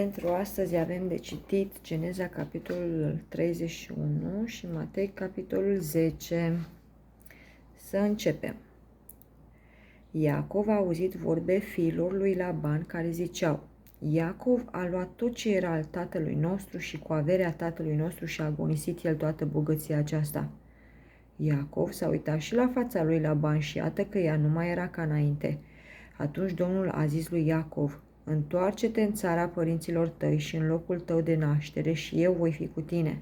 Pentru astăzi avem de citit Geneza capitolul 31 și Matei capitolul 10. Să începem. Iacov a auzit vorbe fiilor lui Laban care ziceau: Iacov a luat tot ce era al tatălui nostru și cu averea tatălui nostru și a agonisit el toată bogăția aceasta. Iacov s-a uitat și la fața lui Laban și iată că ea nu mai era ca înainte. Atunci Domnul a zis lui Iacov: Întoarce-te în țara părinților tăi și în locul tău de naștere și eu voi fi cu tine.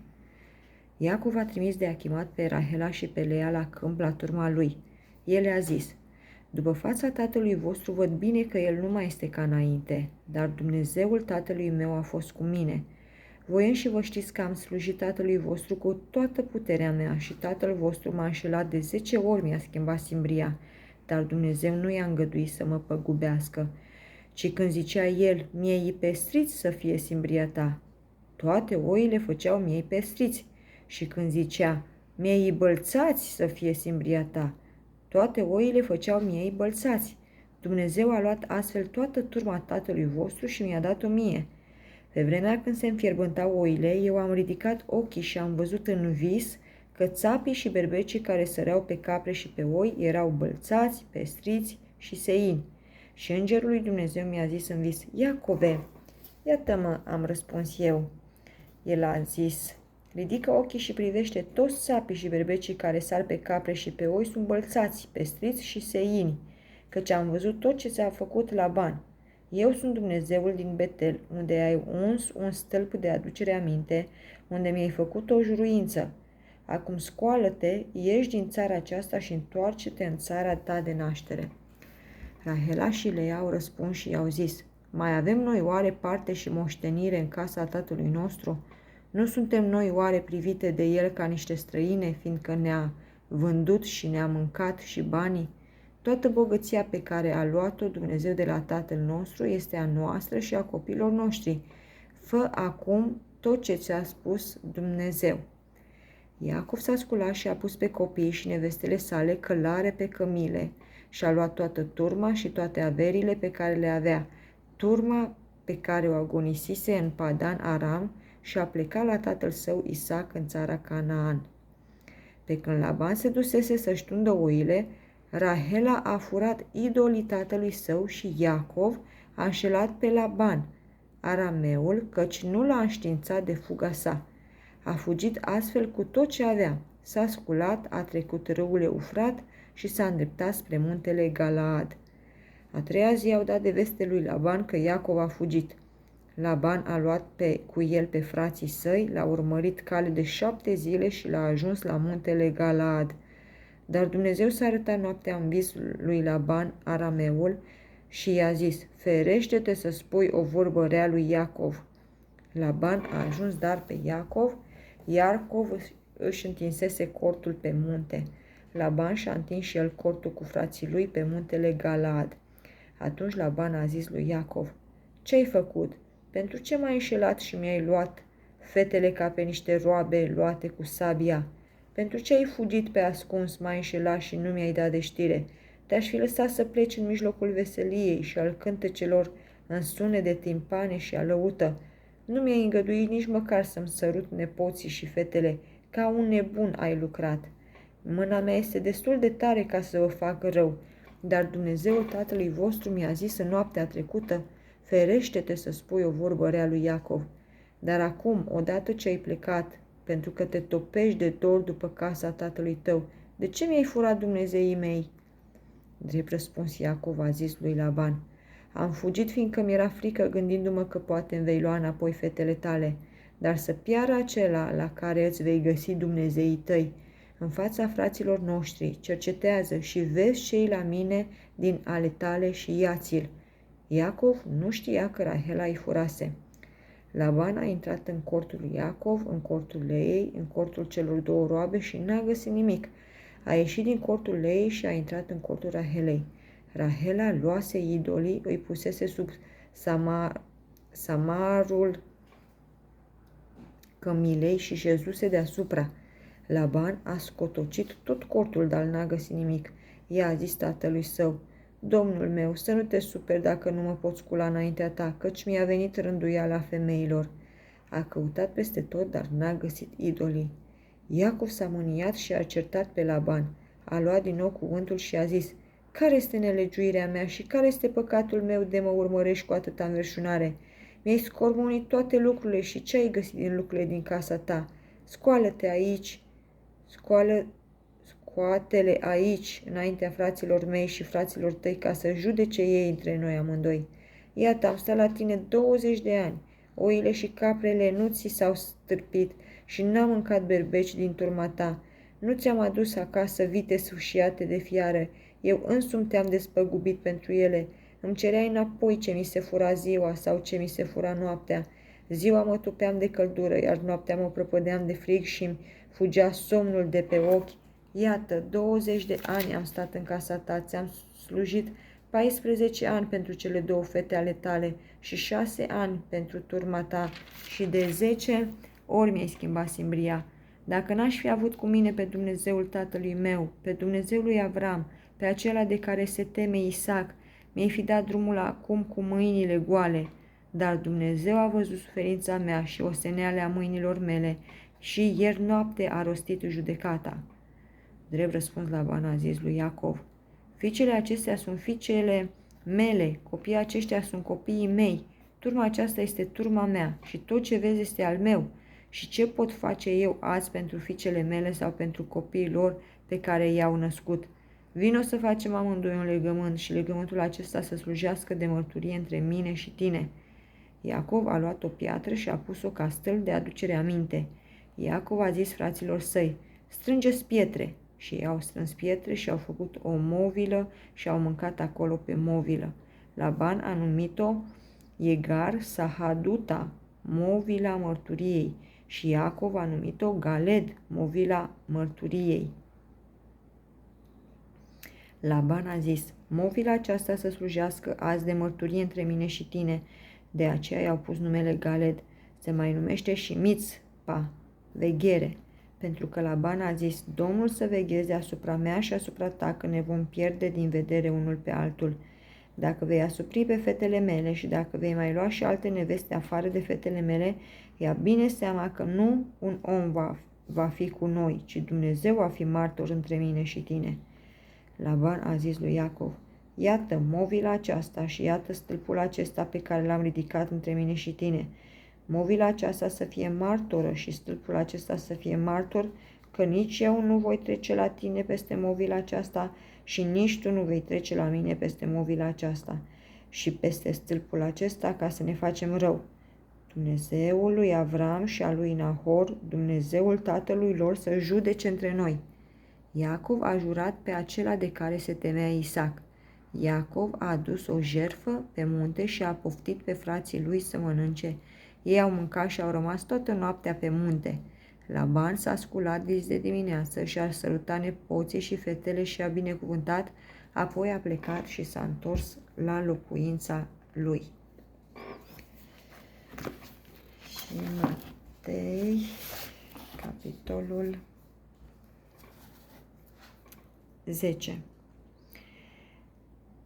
Iacov a trimis de achimat pe Rahela și pe Lea la câmp la turma lui. El le-a zis: După fața tatălui vostru văd bine că el nu mai este ca înainte, dar Dumnezeul tatălui meu a fost cu mine. Voi înși vă știți că am slujit tatălui vostru cu toată puterea mea și tatăl vostru m-a înșelat de 10 ori, mi-a schimbat simbria, dar Dumnezeu nu i-a îngăduit să mă păgubească. Ci când zicea el, miei pestriți să fie simbria ta, toate oile făceau miei pestriți. Și când zicea, miei bălțați să fie simbria ta, toate oile făceau miei bălțați. Dumnezeu a luat astfel toată turma tatălui vostru și mi-a dat-o mie. Pe vremea când se înfierbântau oile, eu am ridicat ochii și am văzut în vis că țapii și berbecii care săreau pe capre și pe oi erau bălțați, pestriți și seini. Și îngerul lui Dumnezeu mi-a zis în vis: Iacove! Iată-mă, am răspuns eu. El a zis: ridică ochii și privește, toți țapii și berbecii care sar pe capre și pe oi sunt bălțați, pestriți și seini, căci am văzut tot ce ți-a făcut Laban. Eu sunt Dumnezeul din Betel, unde ai uns un stâlp de aducere aminte, unde mi-ai făcut o juruință. Acum scoală-te, ieși din țara aceasta și întoarce-te în țara ta de naștere. Rahela și Lea au răspuns și i-au zis: mai avem noi oare parte și moștenire în casa tatălui nostru? Nu suntem noi oare privite de el ca niște străine, fiindcă ne-a vândut și ne-a mâncat și banii? Toată bogăția pe care a luat-o Dumnezeu de la tatăl nostru este a noastră și a copiilor noștri. Fă acum tot ce ți-a spus Dumnezeu. Iacov s-a sculat și a pus pe copii și nevestele sale călare pe cămile și a luat toată turma și toate averile pe care le avea, turma pe care o agonisise în Padan Aram, și a plecat la tatăl său Isaac în țara Canaan. Pe când Laban se dusese să-și tundă oile, Rahela a furat idolii tatălui său și Iacov a înșelat pe Laban, arameul, căci nu l-a înștiințat de fuga sa. A fugit astfel cu tot ce avea, s-a sculat, a trecut râul Eufrat și s-a îndreptat spre muntele Galaad. A treia zi au dat de veste lui Laban că Iacov a fugit. Laban a luat cu el pe frații săi, l-a urmărit cale de 7 zile și l-a ajuns la muntele Galaad. Dar Dumnezeu s-a arătat noaptea în vis lui Laban, arameul, și i-a zis: ferește-te să spui o vorbă rea lui Iacov. Laban a ajuns dar pe Iacov. Iacov își întinsese cortul pe munte. Laban și-a întins și el cortul cu frații lui pe muntele Galaad. Atunci Laban a zis lui Iacov: ce-ai făcut? Pentru ce m-ai înșelat și mi-ai luat fetele ca pe niște roabe luate cu sabia? Pentru ce ai fugit pe ascuns, m-ai înșelat și nu mi-ai dat de știre? Te-aș fi lăsat să pleci în mijlocul veseliei și al cântecelor în sune de timpane și a lăută. Nu mi-ai îngăduit nici măcar să-mi sărut nepoții și fetele, ca un nebun ai lucrat. Mâna mea este destul de tare ca să vă fac rău, dar Dumnezeul tatălui vostru mi-a zis în noaptea trecută: ferește-te să spui o vorbă rea lui Iacov. Dar acum, odată ce ai plecat, pentru că te topești de dor după casa tatălui tău, de ce mi-ai furat Dumnezeii mei? Drept răspuns Iacov a zis lui Laban: am fugit fiindcă mi-era frică, gândindu-mă că poate îmi vei lua înapoi fetele tale, dar să piară acela la care îți vei găsi Dumnezeii tăi. În fața fraților noștri, cercetează și vezi ce-i la mine din ale tale și ia-ți-l. Iacov nu știa că Rahela îi furase. Laban a intrat în cortul lui Iacov, în cortul Leei, în cortul celor două roabe și n-a găsit nimic. A ieșit din cortul Leei și a intrat în cortul Rahelei. Rahela luase idolii, îi pusese sub samarul cămilei și șezuse deasupra. Laban a scotocit tot cortul, dar n-a găsit nimic. I-a zis tatălui său: Domnul meu, să nu te superi dacă nu mă pot scula înaintea ta, căci mi-a venit rânduiala femeilor. A căutat peste tot, dar n-a găsit idolii. Iacov s-a mâniat și a certat pe Laban. A luat din nou cuvântul și a zis: care este nelegiuirea mea și care este păcatul meu de mă urmărești cu atâta înverșunare? Mi-ai scormonit toate lucrurile și ce ai găsit din lucrurile din casa ta? Scoală-te aici, scoate-le aici, înaintea fraților mei și fraților tăi, ca să judece ei între noi amândoi. Iată, am stat la tine 20 de ani. Oile și caprele nu ți s-au stârpit și n-am mâncat berbeci din turma ta. Nu ți-am adus acasă vite sfâșiate de fiară. Eu însumi te-am despăgubit pentru ele. Îmi cereai înapoi ce mi se fura ziua sau ce mi se fura noaptea. Ziua mă tupeam de căldură, iar noaptea mă prăpădeam de frig și îmi fugea somnul de pe ochi. Iată, 20 de ani am stat în casa ta, ți-am slujit 14 ani pentru cele 2 fete ale tale și 6 ani pentru turma ta și de 10 ori mi-ai schimbat simbria. Dacă n-aș fi avut cu mine pe Dumnezeul tatălui meu, pe Dumnezeul lui Avram, pe acela de care se teme Isaac, mi-ai fi dat drumul acum cu mâinile goale. Dar Dumnezeu a văzut suferința mea și ostenealea mâinilor mele și ieri noapte a rostit judecata. Drept răspuns Laban a zis lui Iacov: fiicele acestea sunt fiicele mele, copiii aceștia sunt copiii mei, turma aceasta este turma mea și tot ce vezi este al meu. Și ce pot face eu azi pentru fiicele mele sau pentru copiii lor pe care i-au născut? Vino să facem amândoi un legământ și legământul acesta să slujească de mărturie între mine și tine. Iacov a luat o piatră și a pus-o ca stâlp de aducere aminte. Iacov a zis fraților săi: strângeți pietre. Și ei au strâns pietre și au făcut o movilă și au mâncat acolo pe movilă. Laban a numit-o Egar Sahaduta, movila mărturiei, și Iacov a numit-o Galed, movila mărturiei. Laban a zis: movila aceasta să slujească azi de mărturie între mine și tine. De aceea i-au pus numele Galed. Se mai numește și Mitzpa, veghere, pentru că Laban a zis: Domnul să vegheze asupra mea și asupra ta, că ne vom pierde din vedere unul pe altul. Dacă vei asupri pe fetele mele și dacă vei mai lua și alte neveste afară de fetele mele, ia bine seama că nu un om va fi cu noi, ci Dumnezeu va fi martor între mine și tine. Laban a zis lui Iacov: iată movila aceasta și iată stâlpul acesta pe care l-am ridicat între mine și tine. Movila aceasta să fie martoră și stâlpul acesta să fie martor, că nici eu nu voi trece la tine peste movila aceasta și nici tu nu vei trece la mine peste movila aceasta și peste stâlpul acesta, ca să ne facem rău. Dumnezeul lui Avram și al lui Nahor, Dumnezeul tatălui lor, să judece între noi. Iacov a jurat pe acela de care se temea Isaac. Iacov a adus o jertfă pe munte și a poftit pe frații lui să mănânce. Ei au mâncat și au rămas toată noaptea pe munte. Laban s-a sculat dis de dimineață și a sărutat nepoții și fetele și a binecuvântat, apoi a plecat și s-a întors la locuința lui. Și Matei, capitolul 10.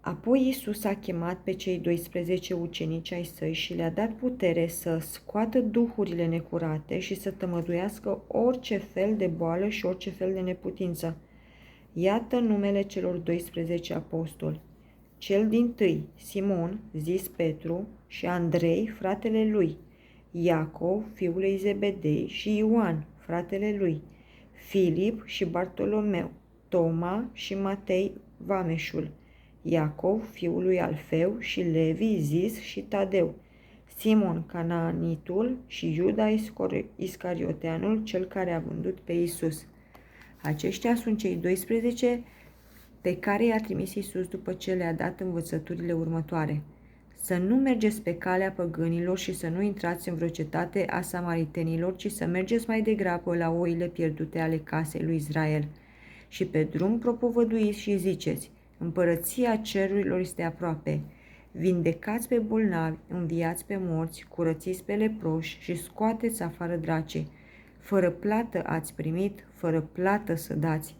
Apoi Iisus a chemat pe cei 12 ucenici ai săi și le-a dat putere să scoată duhurile necurate și să tămăduiască orice fel de boală și orice fel de neputință. Iată numele celor 12 apostoli. Cel dintâi, Simon, zis Petru, și Andrei, fratele lui, Iacov, fiul lui Zebedei, și Ioan, fratele lui, Filip și Bartolomeu, Toma și Matei, vameșul, Iacov, fiul lui Alfeu, și Levi, zis, și Tadeu, Simon Canaanitul și Iuda Iscarioteanul, cel care a vândut pe Iisus. Aceștia sunt cei 12 pe care i-a trimis Iisus după ce le-a dat învățăturile următoare: să nu mergeți pe calea păgânilor și să nu intrați în vreo cetate a samaritenilor, ci să mergeți mai degrabă la oile pierdute ale casei lui Israel. Și pe drum propovăduiți și ziceți: împărăția cerurilor este aproape. Vindecați pe bolnavi, înviați pe morți, curățiți pe leproși și scoateți afară dracii. Fără plată ați primit, fără plată să dați.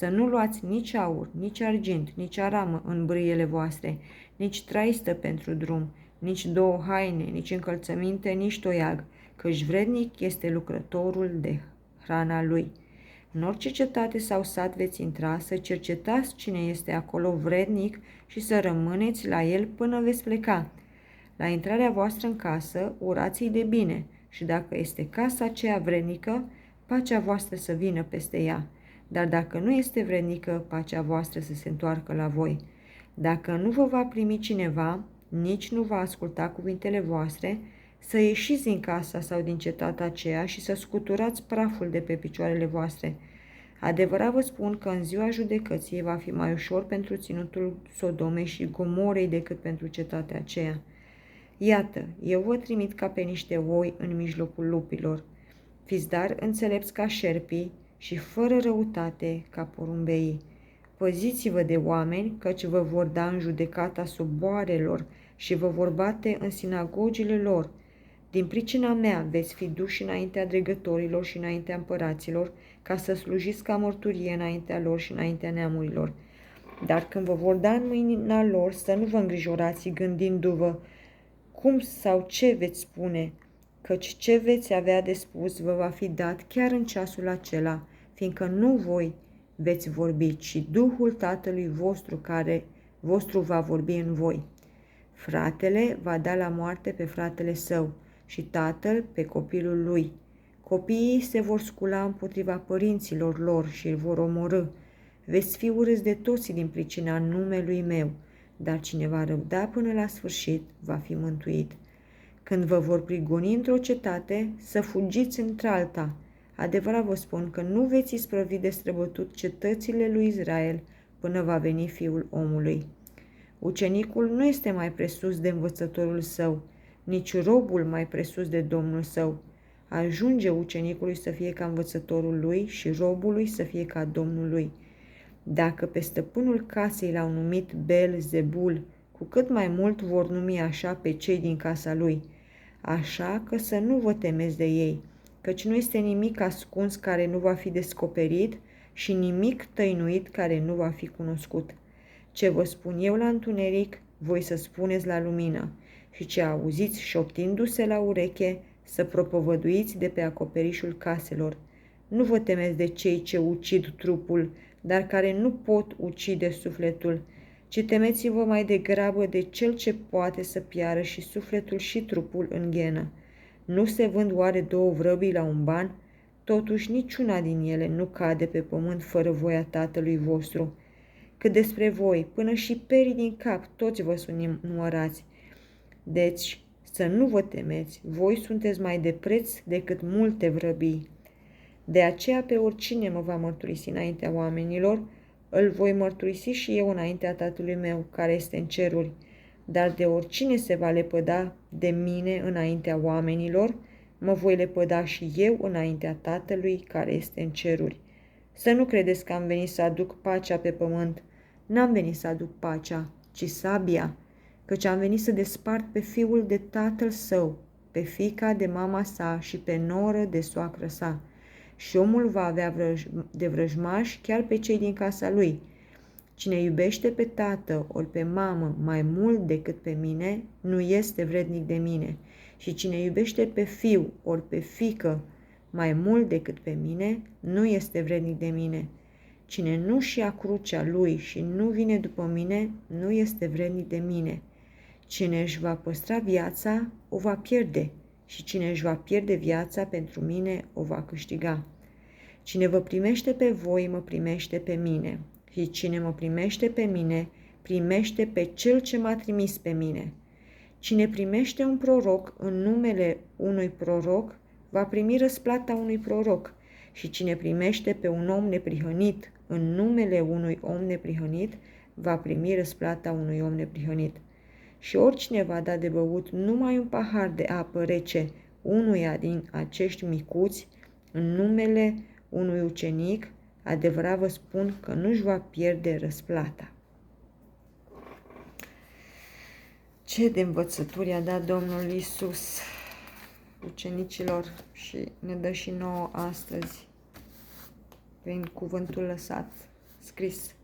Să nu luați nici aur, nici argint, nici aramă în brâiele voastre, nici traistă pentru drum, nici 2 haine, nici încălțăminte, nici toiag, căci vrednic este lucrătorul de hrana lui. În orice cetate sau sat veți intra, să cercetați cine este acolo vrednic și să rămâneți la el până veți pleca. La intrarea voastră în casă, urați-i de bine și dacă este casa aceea vrednică, pacea voastră să vină peste ea. Dar dacă nu este vrednică, pacea voastră să se întoarcă la voi. Dacă nu vă va primi cineva, nici nu va asculta cuvintele voastre, să ieșiți din casa sau din cetatea aceea și să scuturați praful de pe picioarele voastre. Adevărat vă spun că în ziua judecății va fi mai ușor pentru ținutul Sodomei și Gomorei decât pentru cetatea aceea. Iată, eu vă trimit ca pe niște oi în mijlocul lupilor. Fiți dar înțelepți ca șerpii și fără răutate ca porumbeii. Păziți-vă de oameni, căci vă vor da în judecata soboarelor și vă vor bate în sinagogile lor. Din pricina mea veți fi duși înaintea dregătorilor și înaintea împăraților, ca să slujiți ca mărturie înaintea lor și înaintea neamurilor. Dar când vă vor da în mâina lor, să nu vă îngrijorați gândindu-vă cum sau ce veți spune, căci ce veți avea de spus vă va fi dat chiar în ceasul acela, fiindcă nu voi veți vorbi, ci Duhul Tatălui vostru va vorbi în voi. Fratele va da la moarte pe fratele său și tatăl pe copilul lui. Copiii se vor scula împotriva părinților lor și îl vor omorî. Veți fi urâți de toți din pricina numelui meu, dar cine va răbda până la sfârșit va fi mântuit. Când vă vor prigoni într-o cetate, să fugiți într-alta. Adevărat vă spun că nu veți isprăvi de străbătut cetățile lui Israel până va veni Fiul omului. Ucenicul nu este mai presus de învățătorul său, nici robul mai presus de domnul său. Ajunge ucenicului să fie ca învățătorul lui și robului să fie ca domnul lui. Dacă pe stăpânul casei l-au numit Bel-Zebul, cu cât mai mult vor numi așa pe cei din casa lui. Așa că să nu vă temeți de ei, căci nu este nimic ascuns care nu va fi descoperit și nimic tăinuit care nu va fi cunoscut. Ce vă spun eu la întuneric, voi să spuneți la lumină, și ce auziți șoptindu-se la ureche, să propovăduiți de pe acoperișul caselor. Nu vă temeți de cei ce ucid trupul, dar care nu pot ucide sufletul, ci temeți-vă mai degrabă de cel ce poate să piară și sufletul și trupul în ghenă. Nu se vând oare 2 vrăbii la un ban? Totuși niciuna din ele nu cade pe pământ fără voia Tatălui vostru. Cât despre voi, până și perii din cap, toți vă sunt numărați. Deci, să nu vă temeți, voi sunteți mai de preț decât multe vrăbii. De aceea pe oricine mă va mărturisi înaintea oamenilor, îl voi mărturisi și eu înaintea Tatălui meu, care este în ceruri. Dar de oricine se va lepăda de mine înaintea oamenilor, mă voi lepăda și eu înaintea Tatălui, care este în ceruri. Să nu credeți că am venit să aduc pacea pe pământ. N-am venit să aduc pacea, ci sabia, căci am venit să despart pe fiul de tatăl său, pe fiica de mama sa și pe noră de soacră sa. Și omul va avea de vrăjmași chiar pe cei din casa lui. Cine iubește pe tată ori pe mamă mai mult decât pe mine, nu este vrednic de mine. Și cine iubește pe fiu ori pe fiică mai mult decât pe mine, nu este vrednic de mine. Cine nu-și ia crucea lui și nu vine după mine, nu este vrednic de mine. Cine își va păstra viața, o va pierde, și cine își va pierde viața pentru mine, o va câștiga. Cine vă primește pe voi, mă primește pe mine, și cine mă primește pe mine, primește pe cel ce m-a trimis pe mine. Cine primește un proroc în numele unui proroc, va primi răsplata unui proroc, și cine primește pe un om neprihănit în numele unui om neprihănit, va primi răsplata unui om neprihănit. Și oricine va da de băut numai un pahar de apă rece unuia din acești micuți, în numele unui ucenic, adevărat vă spun că nu-și va pierde răsplata. Ce de învățături a dat Domnul Iisus ucenicilor și ne dă și nouă astăzi prin cuvântul lăsat scris